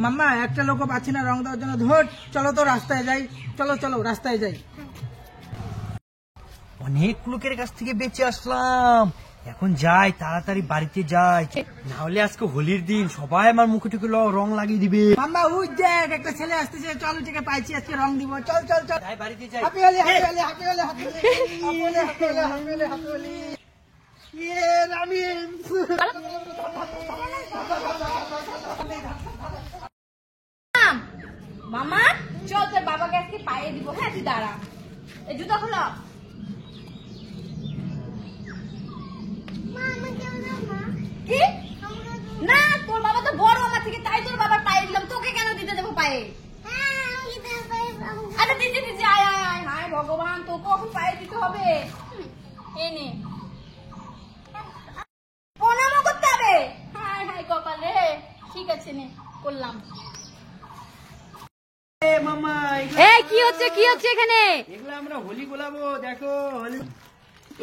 মাম্মা একটা লোকও পাচ্ছি না রং দেওয়ার জন্য। ধর চলো তো রাস্তায় যাই, চলো চলো রাস্তায় যাই। অনেক লোকের কাছ থেকে বেঁচে আসলাম, এখন যাই তাড়াতাড়ি বাড়িতে যাই, না হলে আজকে হোলির দিন সবাই আমার মুখে টুকে রং লাগিয়ে দিবে। মাম্মা ওই দেখ একটা ছেলে আসতেছে, চল ওটাকে পাইছি, আজকে রং দিব, চল চল চল। যাই বাড়িতে যাই। Happy Holi happy Holi happy Holi happy Holi happy Holi happy Holi happy Holi. ইয়ে রামিন মামা চল তোর বাবাকে আজকে পাইয়ে দিব। হ্যাঁ তুই দাঁড়া, এই জুতো খোলো। কি না, তোর বাবা তো বড় আমার থেকে, তাই তোর বাবার পায়ে দিলাম, তোকে কেন দিতে দেবো পায়ে? আরে দিতে দিতে আয় আয় আয়। হায় ভগবান, তোকে কখন পায়ে দিতে হবে? এনে প্রণামও করতে হবে। হায় হায় কপাল রে। ঠিক আছে নে, করলাম। মামা এই কি হচ্ছে কি হচ্ছে এখানে? এগুলো আমরা হোলি গোলাবো, দেখো হোলি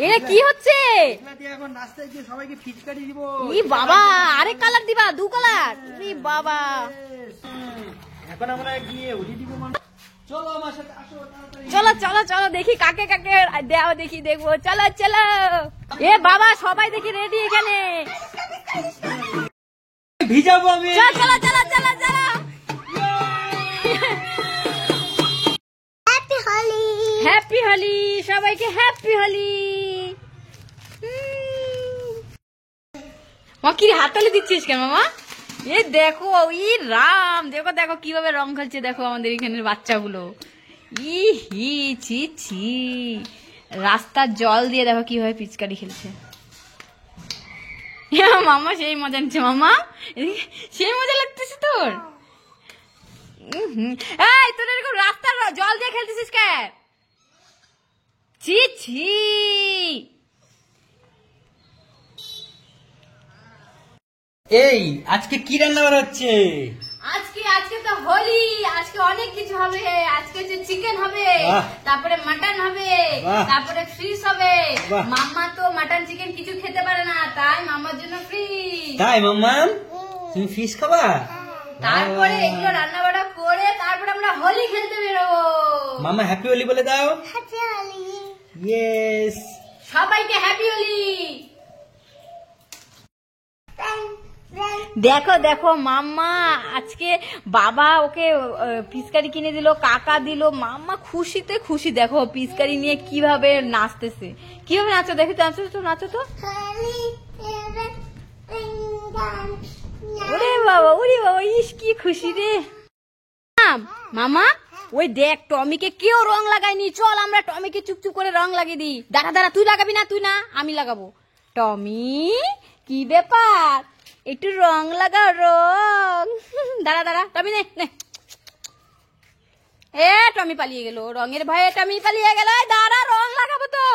এ কি হচ্ছে? এগুলা দিয়ে এখন রাস্তায় গিয়ে সবাইকে ফিচকারি দিব। ই বাবা, আরেক কালার দিবা? দু কালার? ই বাবা, এখন আমরা গিয়ে হোলি দিব। চলো আমার সাথে আসো তাড়াতাড়ি। চলো চলো চলো দেখি কাকে কাকে দেও, দেখি দেখবো। চলো চলো। এ বাবা সবাই দেখি রেডি এখানে। ভিজাবো আমি। চলো চলো চলো চলো চলো। হ্যাপি হোলি সবাইকে, হ্যাপি হোলি। মা কি হাততালি দিচ্ছিস কেন মামা? এ দেখো, ই রাম, দেখো দেখো কিভাবে রং খেলছে, দেখো আমাদের এখানের বাচ্চাগুলো। ই হি ছি ছি, রাস্তার জল দিয়ে দেখো কিভাবে পিচকারি খেলছে। মামা সেই মজা নিচ্ছে, মামা সেই মজা লাগতেছে তোর। এই তোর এরকম রাস্তার জল দিয়ে খেলতেছিস কে? ছি ছি। এই আজকে কি রান্না করা হচ্ছে? আজকে আজকে তো হোলি, আজকে অনেক কিছু হবে। আজকে হচ্ছে চিকেন হবে, বাহ। তারপরে মাটন হবে, বাহ। তারপরে ফিশ হবে। বাহ। মাম্মা তো মাটন চিকেন কিছু খেতে পারে না, তাই মাম্মার জন্য ফিশ। তাই মাম্মা তুমি ফিশ খাবা? তারপরে এগুলো রান্না বাড়া করে তারপরে আমরা হোলি খেলতে বেরোবো। মাম্মা হ্যাপি হোলি বলে দাও। ইয়েস। সবাইকে হ্যাপি হোলি। দেখো দেখো মাম্মা, আজকে বাবা ওকে পিচকারি কিনে দিল, কাকা দিল, মাম্মা খুশিতে খুশি। দেখো পিচকারি নিয়ে কিভাবে নাচতেছে, কিভাবে নাচো দেখো, নাচো তো নাচো তো। ওরে বাবা ওরে বাবা, ইস কি খুশি রে। মামা ওই দেখ টমিকে কেউ রং লাগায়নি, চল আমরা টমিকে চুপচুপ করে রং লাগিয়ে দিই। দাঁড়া দাঁড়া, তুই লাগাবি না? তুই না, আমি লাগাবো। টমি কি ব্যাপার, একটু রং লাগাও, রং। দাঁড়া দাঁড়া, টমি নে নে। এ টমি পালিয়ে গেল, রঙের ভয়ে টমি পালিয়ে গেল। দাঁড়া রং লাগাবো তো।